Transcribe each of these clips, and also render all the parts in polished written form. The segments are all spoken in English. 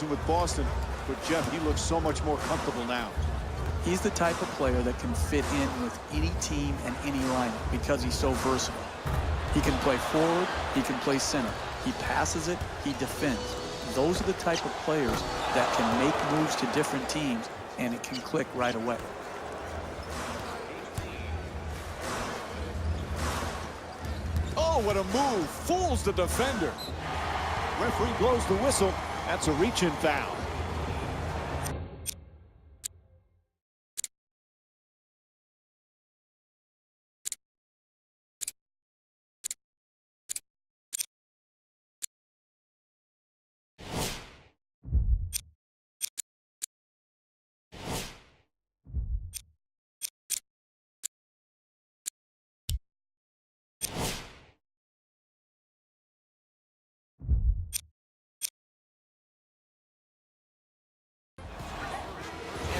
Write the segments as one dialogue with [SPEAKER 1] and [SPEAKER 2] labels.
[SPEAKER 1] season with Boston, but Jeff, he looks so much more comfortable now.
[SPEAKER 2] He's the type of player that can fit in with any team and any lineup because he's so versatile. He can play forward, he can play center. He passes it, he defends. Those are the type of players that can make moves to different teams, and it can click right away.
[SPEAKER 1] Oh, what a move. Fools the defender. Referee blows the whistle. That's a reach-in foul.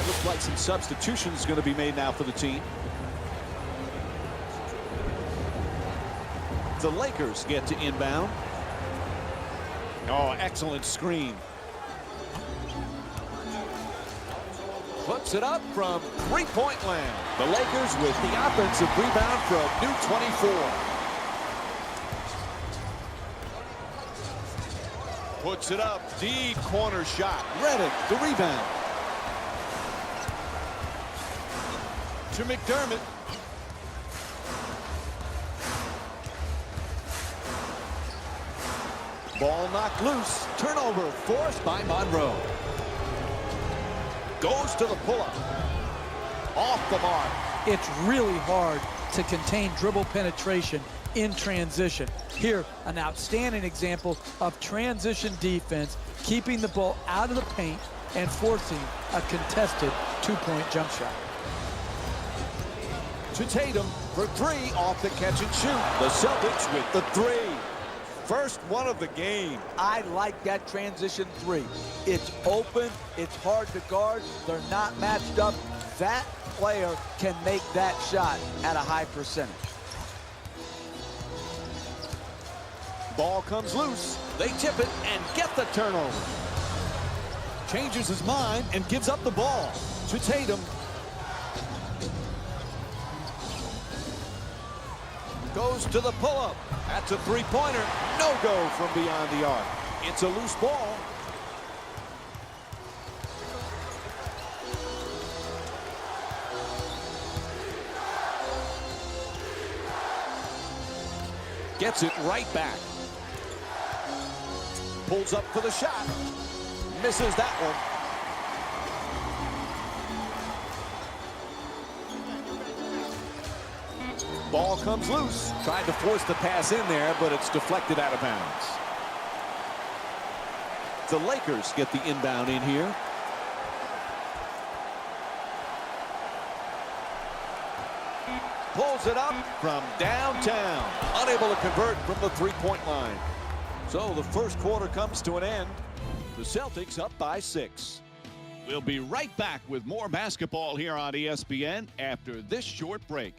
[SPEAKER 1] Looks like some substitutions going to be made now for the team. The Lakers get to inbound. Oh, excellent screen. Puts it up from three-point land. The Lakers with the offensive rebound from new 24. Puts it up. Deep corner shot. Redick, the rebound. To McDermott. Ball knocked loose. Turnover forced by Monroe. Goes to the pull-up. Off the mark.
[SPEAKER 2] It's really hard to contain dribble penetration in transition. Here, an outstanding example of transition defense, keeping the ball out of the paint and forcing a contested two-point jump shot.
[SPEAKER 1] To Tatum for three off the catch and shoot. The Celtics with the three. First one of the game.
[SPEAKER 2] I like that transition three. It's open, it's hard to guard, they're not matched up. That player can make that shot at a high percentage.
[SPEAKER 1] Ball comes loose. They tip it and get the turnover. Changes his mind and gives up the ball to Tatum. Goes to the pull-up. That's a three-pointer. No go from beyond the arc. It's a loose ball. Gets it right back. Pulls up for the shot. Misses that one. Ball comes loose. Tried to force the pass in there, but it's deflected out of bounds. The Lakers get the inbound in here. Pulls it up from downtown. Unable to convert from the three-point line. So the first quarter comes to an end. The Celtics up by 6. We'll be right back with more basketball here on ESPN after this short break.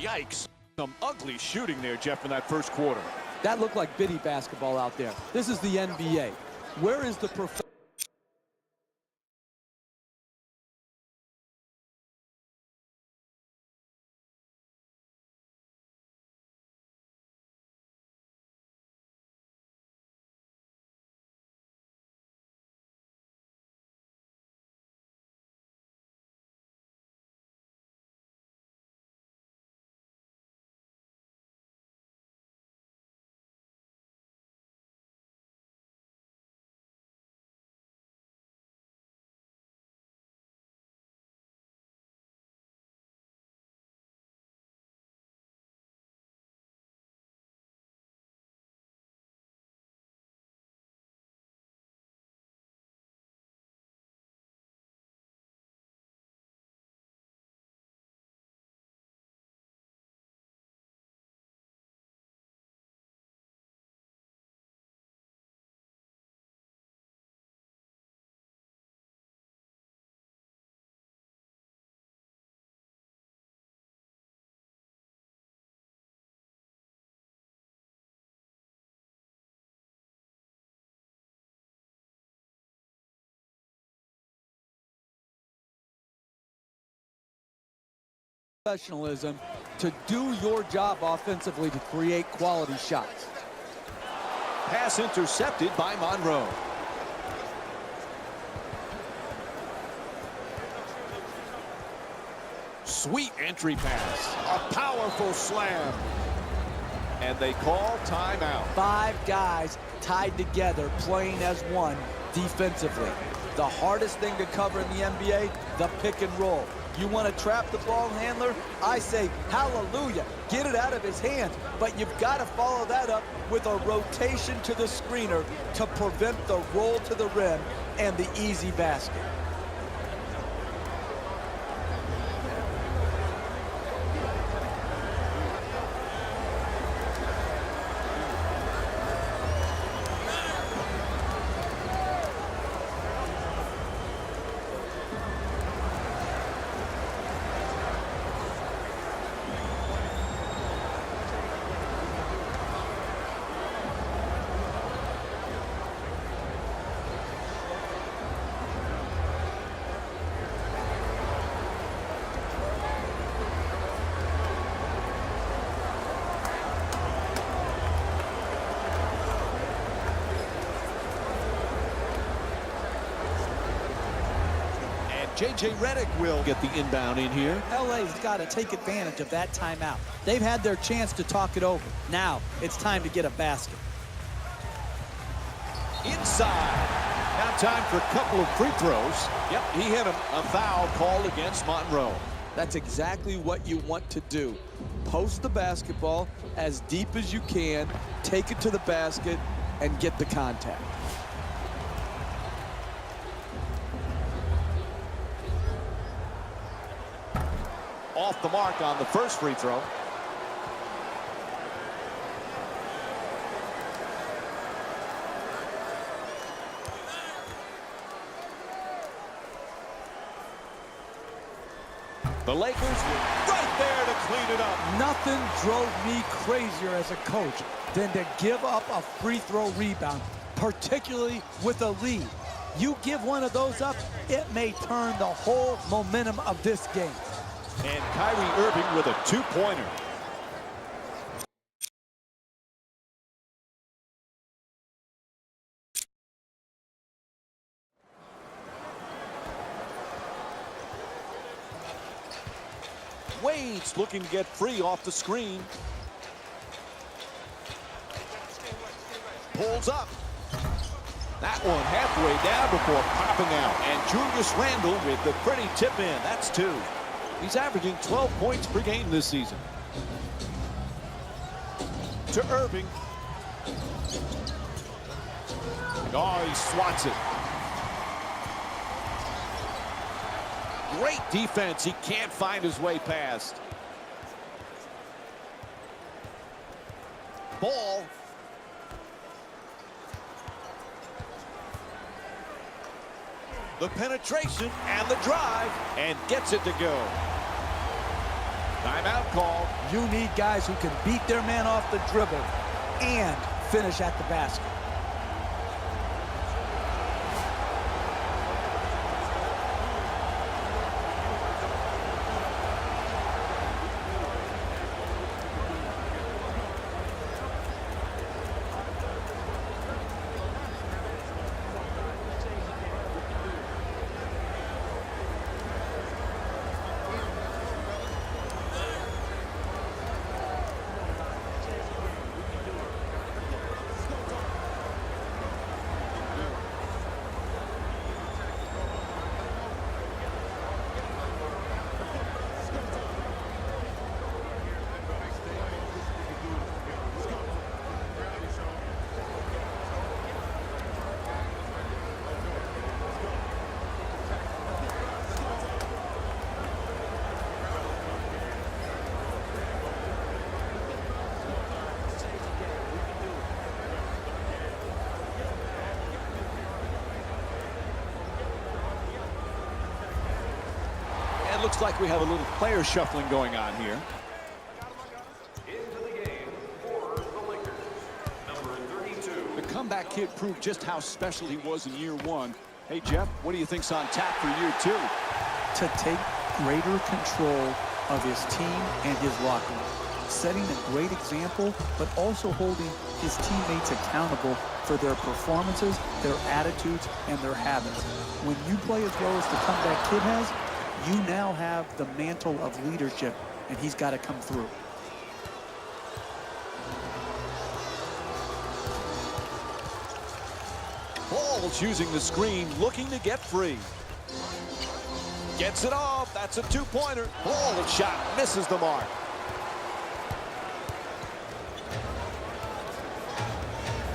[SPEAKER 1] Yikes. Some ugly shooting there, Jeff, in that first quarter.
[SPEAKER 2] That looked like bitty basketball out there. This is the NBA. Where is the
[SPEAKER 3] professionalism to do your job offensively to create quality shots.
[SPEAKER 1] Pass intercepted by Monroe. Sweet entry pass. A powerful slam. And they call timeout.
[SPEAKER 3] 5 guys tied together playing as one defensively. The hardest thing to cover in the NBA, the pick and roll. You want to trap the ball handler? I say hallelujah. Get it out of his hands. But you've got to follow that up with a rotation to the screener to prevent the roll to the rim and the easy basket.
[SPEAKER 1] J.J. Redick will get the inbound in here.
[SPEAKER 3] LA's got to take advantage of that timeout. They've had their chance to talk it over. Now it's time to get a basket.
[SPEAKER 1] Inside. Now time for a couple of free throws. Yep, he hit him. A foul called against Monroe.
[SPEAKER 3] That's exactly what you want to do. Post the basketball as deep as you can, take it to the basket, and get the contact.
[SPEAKER 1] Off the mark on the first free throw. The Lakers were right there to clean it up.
[SPEAKER 3] Nothing drove me crazier as a coach than to give up a free throw rebound, particularly with a lead. You give one of those up, it may turn the whole momentum of this game.
[SPEAKER 1] And Kyrie Irving with a two-pointer. Wade's looking to get free off the screen. Pulls up. That one halfway down before popping out. And Julius Randle with the pretty tip in. That's 2. He's averaging 12 points per game this season. To Irving. Oh, he swats it. Great defense. He can't find his way past. Ball. The penetration and the drive, and gets it to go. Timeout call.
[SPEAKER 3] You need guys who can beat their man off the dribble and finish at the basket.
[SPEAKER 1] Looks like we have a little player shuffling going on here.
[SPEAKER 4] Into the game for the Lakers, number 32.
[SPEAKER 1] The comeback kid proved just how special he was in year 1. Hey, Jeff, what do you think's on tap for year 2?
[SPEAKER 2] To take greater control of his team and his locker room, setting a great example, but also holding his teammates accountable for their performances, their attitudes, and their habits. When you play as well as the comeback kid has, you now have the mantle of leadership, and he's got to come through.
[SPEAKER 1] Ball's using the screen, looking to get free. Gets it off. That's a two-pointer. Ball shot misses the mark.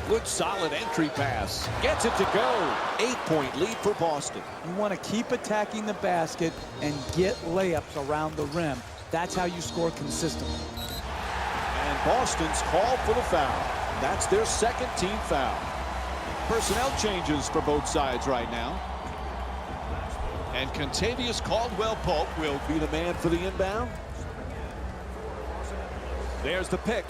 [SPEAKER 1] Good solid entry pass. Gets it to go. 8-point lead for Boston.
[SPEAKER 3] You want to keep attacking the basket and get layups around the rim. That's how you score consistently.
[SPEAKER 1] And Boston's called for the foul. That's their second team foul. Personnel changes for both sides right now. And Kentavious Caldwell-Pope will be the man for the inbound. There's the pick.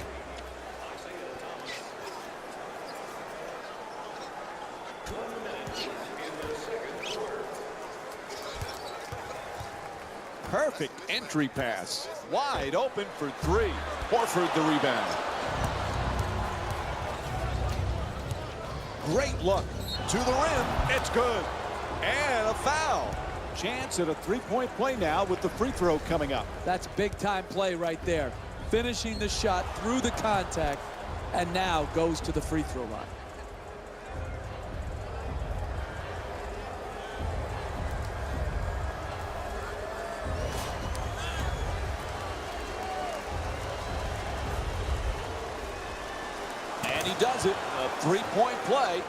[SPEAKER 1] Perfect entry pass. Wide open for three. Horford the rebound. Great look to the rim. It's good. And a foul. Chance at a three-point play now with the free throw coming up.
[SPEAKER 3] That's big-time play right there. Finishing the shot through the contact, and now goes to the free throw line.
[SPEAKER 1] And he does it. A three-point play.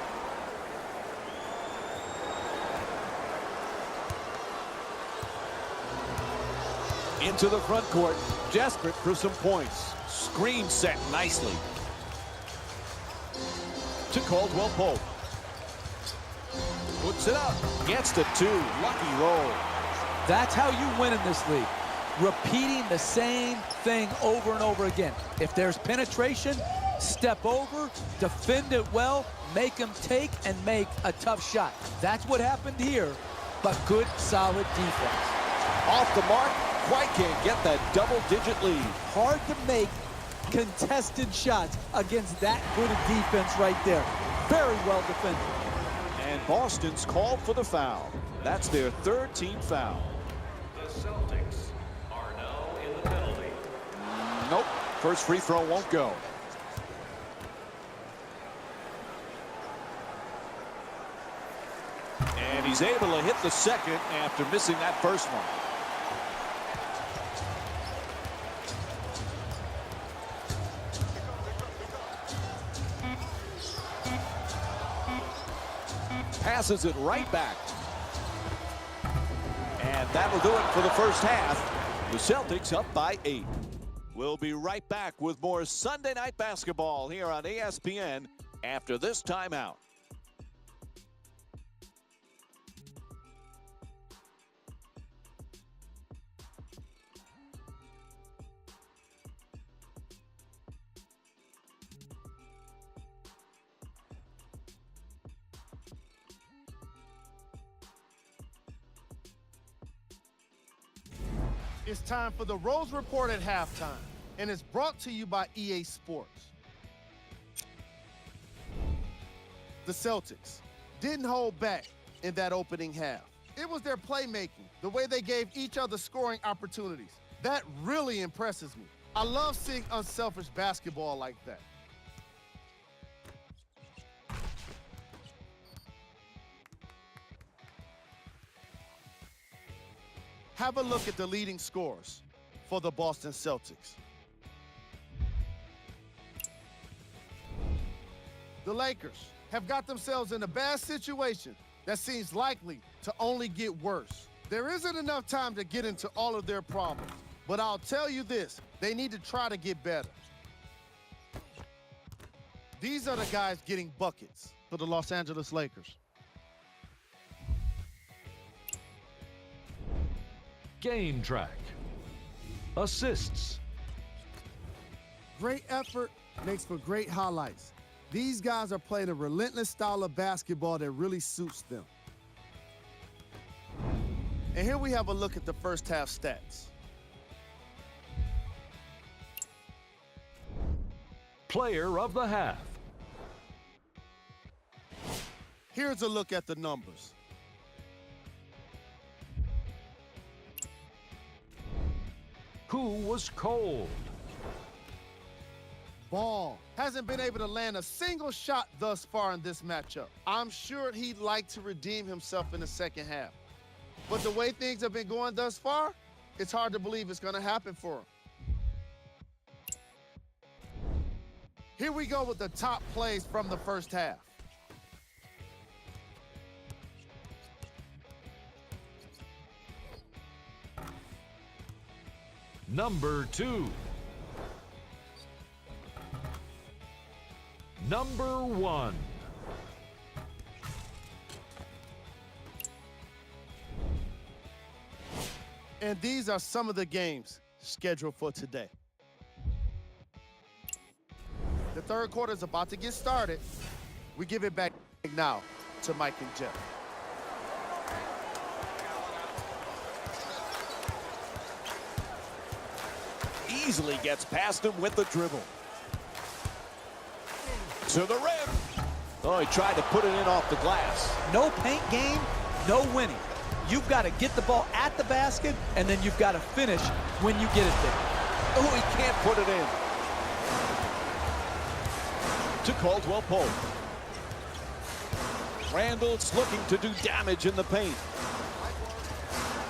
[SPEAKER 1] Into the front court, desperate for some points. Screen set nicely. To Caldwell-Pope. Puts it up. Gets the two. Lucky roll.
[SPEAKER 3] That's how you win in this league. Repeating the same thing over and over again. If there's penetration, step over, defend it well, make them take and make a tough shot. That's what happened here, but good, solid defense.
[SPEAKER 1] Off the mark. Quite can't get that double-digit lead.
[SPEAKER 3] Hard to make contested shots against that good a defense right there. Very well defended.
[SPEAKER 1] And Boston's called for the foul. That's their third team foul.
[SPEAKER 4] The Celtics are now in the penalty.
[SPEAKER 1] Nope. First free throw won't go. And he's able to hit the second after missing that first one. Passes it right back. And that'll do it for the first half. The Celtics up by 8. We'll be right back with more Sunday Night Basketball here on ESPN after this timeout.
[SPEAKER 5] It's time for the Rose Report at halftime, and it's brought to you by EA Sports. The Celtics didn't hold back in that opening half. It was their playmaking, the way they gave each other scoring opportunities. That really impresses me. I love seeing unselfish basketball like that. Have a look at the leading scorers for the Boston Celtics. The Lakers have got themselves in a bad situation that seems likely to only get worse. There isn't enough time to get into all of their problems, but I'll tell you this, they need to try to get better. These are the guys getting buckets for the Los Angeles Lakers.
[SPEAKER 6] Game track. Assists.
[SPEAKER 5] Great effort makes for great highlights. These guys are playing a relentless style of basketball that really suits them. And here we have a look at the first half stats.
[SPEAKER 6] Player of the half.
[SPEAKER 5] Here's a look at the numbers.
[SPEAKER 6] Who was cold?
[SPEAKER 5] Ball hasn't been able to land a single shot thus far in this matchup. I'm sure he'd like to redeem himself in the second half. But the way things have been going thus far, it's hard to believe it's going to happen for him. Here we go with the top plays from the first half.
[SPEAKER 6] Number 2. Number 1.
[SPEAKER 5] And these are some of the games scheduled for today. The third quarter is about to get started. We give it back now to Mike and Jeff.
[SPEAKER 1] Easily gets past him with the dribble. To the rim. Oh, he tried to put it in off the glass.
[SPEAKER 3] No paint game, no winning. You've got to get the ball at the basket, and then you've got to finish when you get it there.
[SPEAKER 1] Oh, he can't put it in. To Caldwell Pope. Randall's looking to do damage in the paint.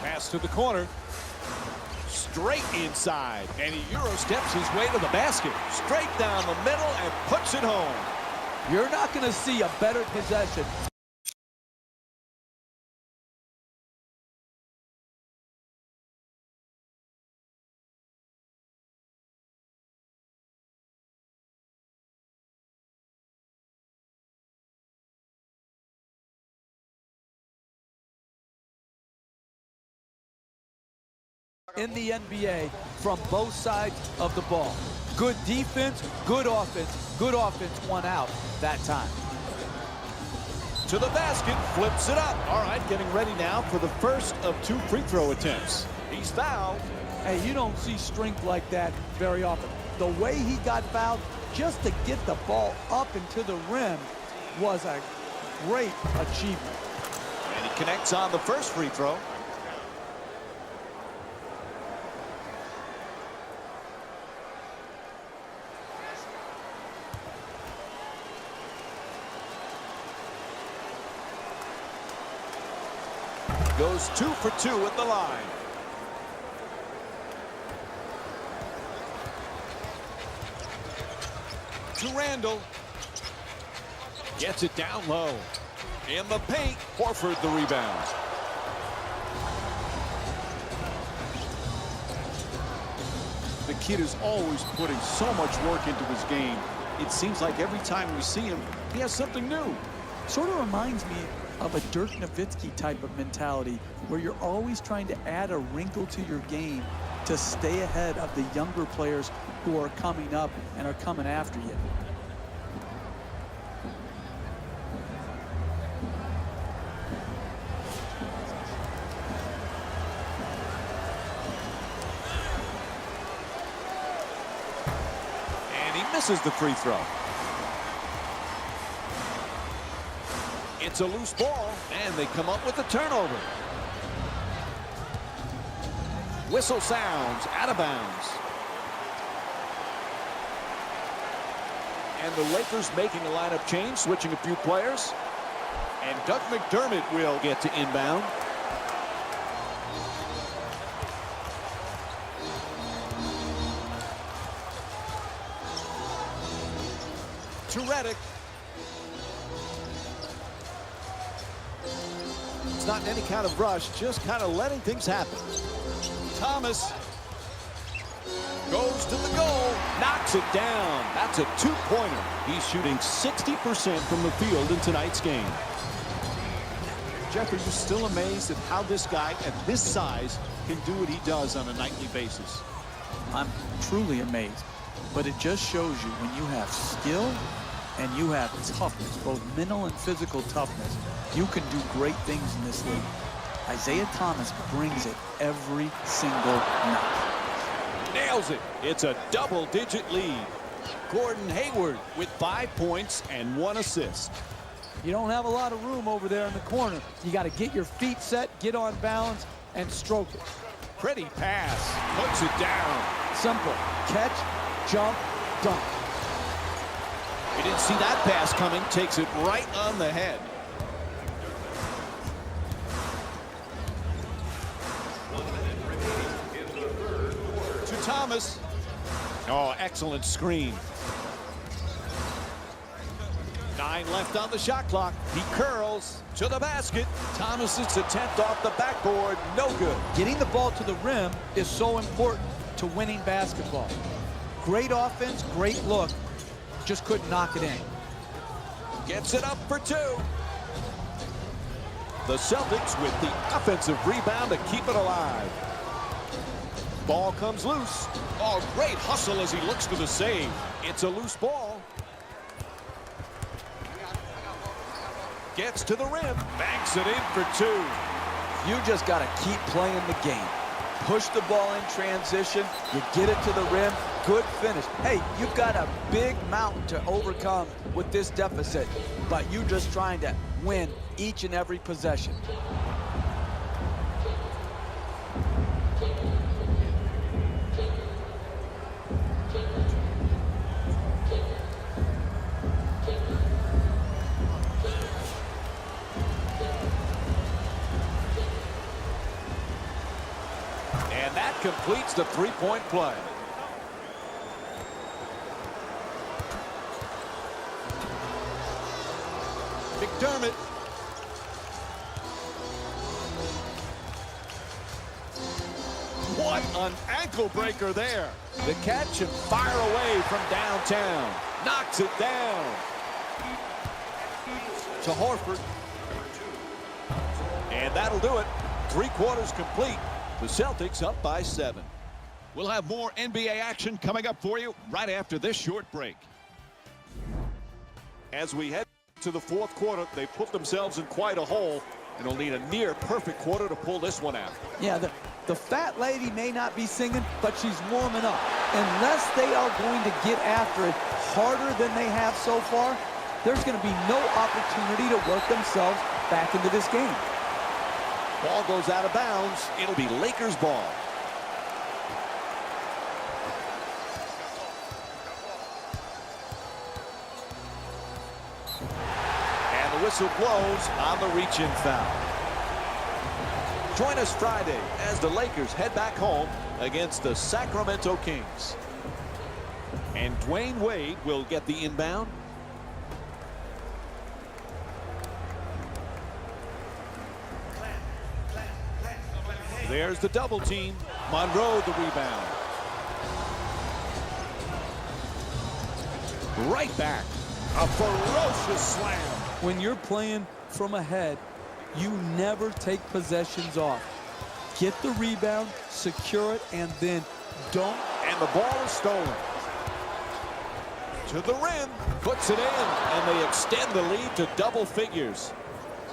[SPEAKER 1] Pass to the corner. Straight inside, and he Euro steps his way to the basket. Straight down the middle and puts it home.
[SPEAKER 3] You're not going to see a better possession. In the NBA from both sides of the ball. Good defense, good offense won out that time.
[SPEAKER 1] To the basket, flips it up. All right, getting ready now for the first of 2 free throw attempts. He's fouled.
[SPEAKER 3] Hey, you don't see strength like that very often. The way he got fouled just to get the ball up and to the rim was a great achievement.
[SPEAKER 1] And he connects on the first free throw. Goes 2 for 2 at the line. To Randall. Gets it down low. In the paint, Horford the rebound.
[SPEAKER 7] The kid is always putting so much work into his game. It seems like every time we see him, he has something new.
[SPEAKER 2] Sort of reminds me of a Dirk Nowitzki type of mentality where you're always trying to add a wrinkle to your game to stay ahead of the younger players who are coming up and are coming after you.
[SPEAKER 1] And he misses the free throw. It's a loose ball, and they come up with a turnover. Whistle sounds, out of bounds. And the Lakers making a lineup change, switching a few players. And Doug McDermott will get to inbound. To Redick. It's not in any kind of rush, just kind of letting things happen. Thomas goes to the goal, knocks it down. That's a 2-pointer. He's shooting 60% from the field in tonight's game.
[SPEAKER 7] Jeff, are you still amazed at how this guy at this size can do what he does on a nightly basis?
[SPEAKER 2] I'm truly amazed, but it just shows you when you have skill and you have toughness, both mental and physical toughness, you can do great things in this league. Isaiah Thomas brings it every single night.
[SPEAKER 1] Nails it. It's a double-digit lead. Gordon Hayward with 5 points and 1 assist.
[SPEAKER 3] You don't have a lot of room over there in the corner. You got to get your feet set, get on balance, and stroke it.
[SPEAKER 1] Pretty pass. Puts it down.
[SPEAKER 3] Simple. Catch, jump, dunk.
[SPEAKER 1] He didn't see that pass coming. Takes it right on the head. To Thomas. Oh, excellent screen. 9 left on the shot clock. He curls to the basket. Thomas's attempt off the backboard, no good.
[SPEAKER 3] Getting the ball to the rim is so important to winning basketball. Great offense, great look. Just couldn't knock it in.
[SPEAKER 1] Gets it up for 2. The Celtics with the offensive rebound to keep it alive. Ball comes loose. Oh, great hustle as he looks for the save. It's a loose ball. Gets to the rim. Banks it in for 2.
[SPEAKER 3] You just got to keep playing the game. Push the ball in transition. You get it to the rim. Good finish. Hey, you've got a big mountain to overcome with this deficit, but you're just trying to win each and every possession.
[SPEAKER 1] And that completes the three-point play. McDermott. What an ankle breaker there. The catch and fire away from downtown. Knocks it down. To Horford. And that'll do it. 3 quarters complete. The Celtics up by 7. We'll have more NBA action coming up for you right after this short break. As we head to the 4th quarter, they put themselves in quite a hole, and will need a near perfect quarter to pull this one out.
[SPEAKER 3] Yeah, the fat lady may not be singing, but she's warming up. Unless they are going to get after it harder than they have so far, there's going to be no opportunity to work themselves back into this game.
[SPEAKER 1] Ball goes out of bounds. It'll be Lakers ball. And the whistle blows on the reach-in foul. Join us Friday as the Lakers head back home against the Sacramento Kings. And Dwayne Wade will get the inbound. There's the double team. Monroe the rebound. Right back. A ferocious slam.
[SPEAKER 3] When you're playing from ahead, you never take possessions off. Get the rebound, secure it, and then don't.
[SPEAKER 1] And the ball is stolen. To the rim. Puts it in. And they extend the lead to double figures.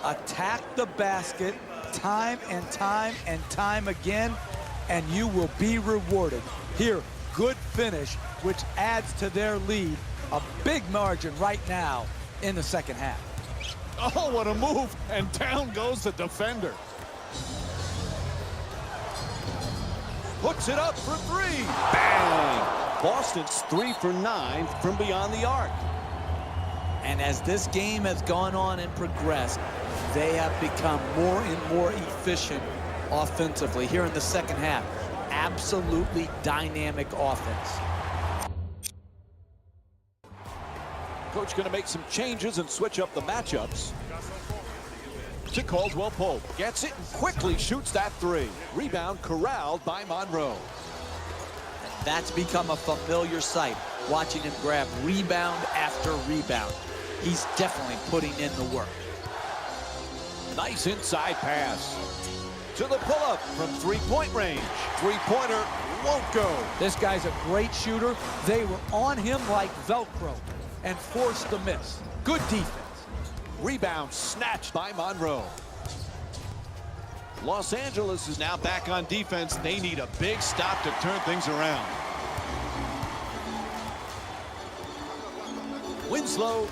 [SPEAKER 3] Attack the basket time and time and time again, and you will be rewarded. Here, good finish, which adds to their lead. A big margin right now in the second half.
[SPEAKER 1] Oh, what a move. And down goes the defender. Puts it up for 3. Bang! Boston's 3 for 9 from beyond the arc.
[SPEAKER 3] And as this game has gone on and progressed, they have become more and more efficient offensively here in the second half. Absolutely dynamic offense.
[SPEAKER 1] Coach going to make some changes and switch up the matchups. To Caldwell Pope. Gets it and quickly shoots that 3. Rebound corralled by Monroe.
[SPEAKER 3] That's become a familiar sight, watching him grab rebound after rebound. He's definitely putting in the work.
[SPEAKER 1] Nice inside pass. To the pull-up from 3-point range. 3-pointer won't go.
[SPEAKER 3] This guy's a great shooter. They were on him like Velcro and forced the miss. Good defense.
[SPEAKER 1] Rebound snatched by Monroe. Los Angeles is now back on defense. They need a big stop to turn things around. Winslow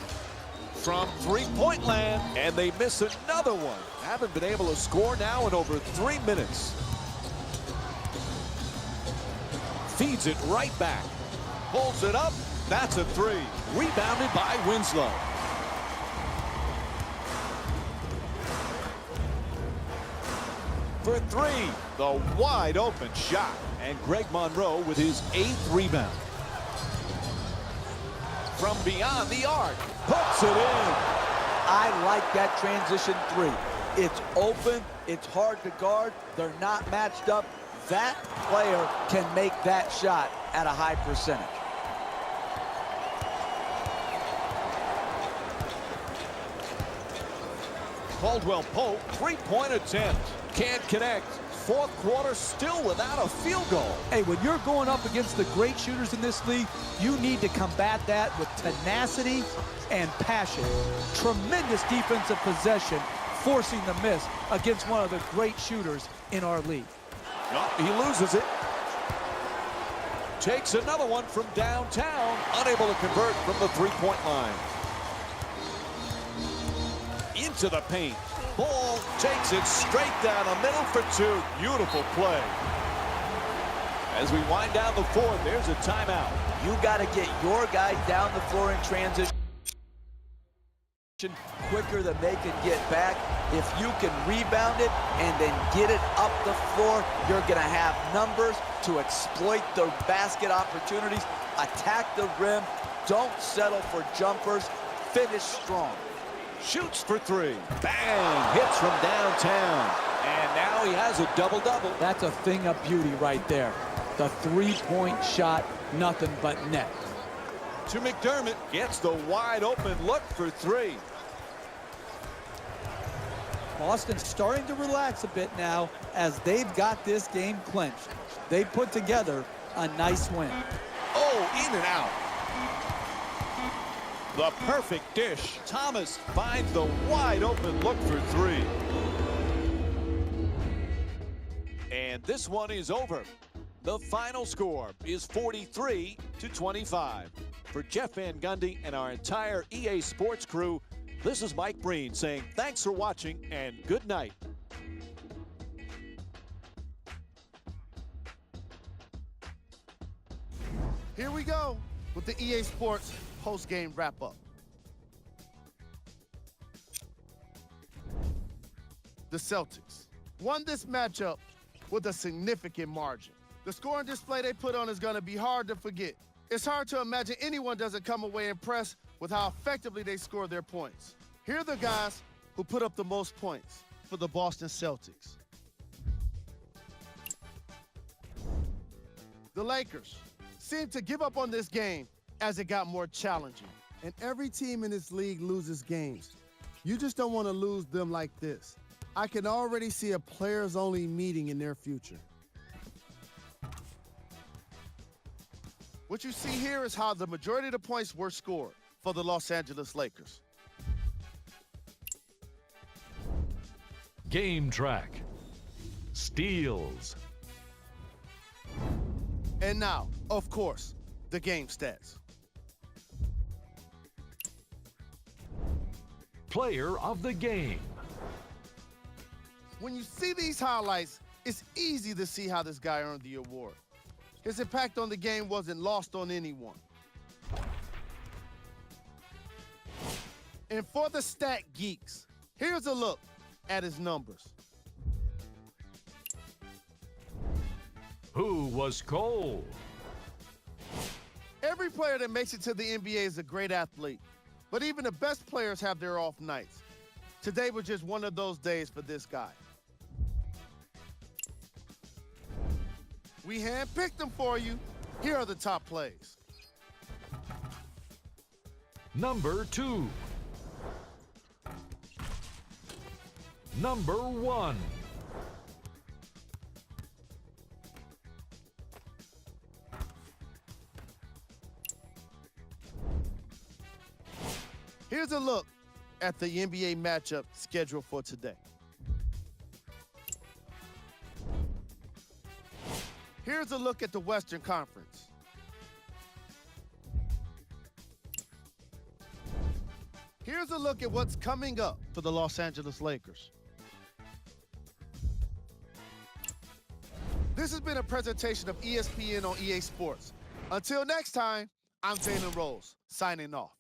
[SPEAKER 1] from three-point land, and they miss another one. Haven't been able to score now in over 3 minutes. Feeds it right back. Pulls it up. That's a three. Rebounded by Winslow. For three, the wide open shot. And Greg Monroe with his 8th rebound. From beyond the arc, puts it in.
[SPEAKER 3] I like that transition three. It's open, it's hard to guard, they're not matched up. That player can make that shot at a high percentage.
[SPEAKER 1] Caldwell Pope, three-point attempt. Can't connect. Fourth quarter still without a field goal.
[SPEAKER 3] Hey, when you're going up against the great shooters in this league, you need to combat that with tenacity and passion. Tremendous defensive possession, forcing the miss against one of the great shooters in our league.
[SPEAKER 1] No, he loses it. Takes another one from downtown. Unable to convert from the three-point line. Into the paint. Ball takes it straight down the middle for two. Beautiful play. As we wind down the fourth, there's a timeout.
[SPEAKER 3] You got to get your guy down the floor in transition quicker than they can get back. If you can rebound it and then get it up the floor, you're going to have numbers to exploit the basket opportunities. Attack the rim. Don't settle for jumpers. Finish strong.
[SPEAKER 1] Shoots for three. Bang! Hits from downtown. And now he has a double-double.
[SPEAKER 3] That's a thing of beauty right there. The three-point shot, nothing but net.
[SPEAKER 1] To McDermott. Gets the wide-open look for three.
[SPEAKER 3] Boston's starting to relax a bit now as they've got this game clinched. They put together a nice win.
[SPEAKER 1] Oh, in and out. The perfect dish. Thomas finds the wide open look for three. And this one is over. The final score is 43-25. For Jeff Van Gundy and our entire EA Sports crew, this is Mike Breen saying thanks for watching and good night.
[SPEAKER 5] Here we go with the EA Sports post-game wrap-up. The Celtics won this matchup with a significant margin. The scoring display they put on is going to be hard to forget. It's hard to imagine anyone doesn't come away impressed with how effectively they score their points. Here are the guys who put up the most points for the Boston Celtics. The Lakers seemed to give up on this game as it got more challenging.
[SPEAKER 8] And every team in this league loses games. You just don't want to lose them like this. I can already see a players-only meeting in their future.
[SPEAKER 5] What you see here is how the majority of the points were scored for the Los Angeles Lakers.
[SPEAKER 6] Game track. Steals.
[SPEAKER 5] And now, of course, the game stats.
[SPEAKER 6] Player of the game.
[SPEAKER 5] When you see these highlights, it's easy to see how this guy earned the award. His impact on the game wasn't lost on anyone. And for the stat geeks, here's a look at his numbers.
[SPEAKER 6] Who was Cole?
[SPEAKER 5] Every player that makes it to the NBA is a great athlete, but even the best players have their off nights. Today was just one of those days for this guy. We handpicked them for you. Here are the top plays.
[SPEAKER 6] Number 2. Number 1.
[SPEAKER 5] Here's a look at the NBA matchup scheduled for today. Here's a look at the Western Conference. Here's a look at what's coming up for the Los Angeles Lakers. This has been a presentation of ESPN on EA Sports. Until next time, I'm Jalen Rose, signing off.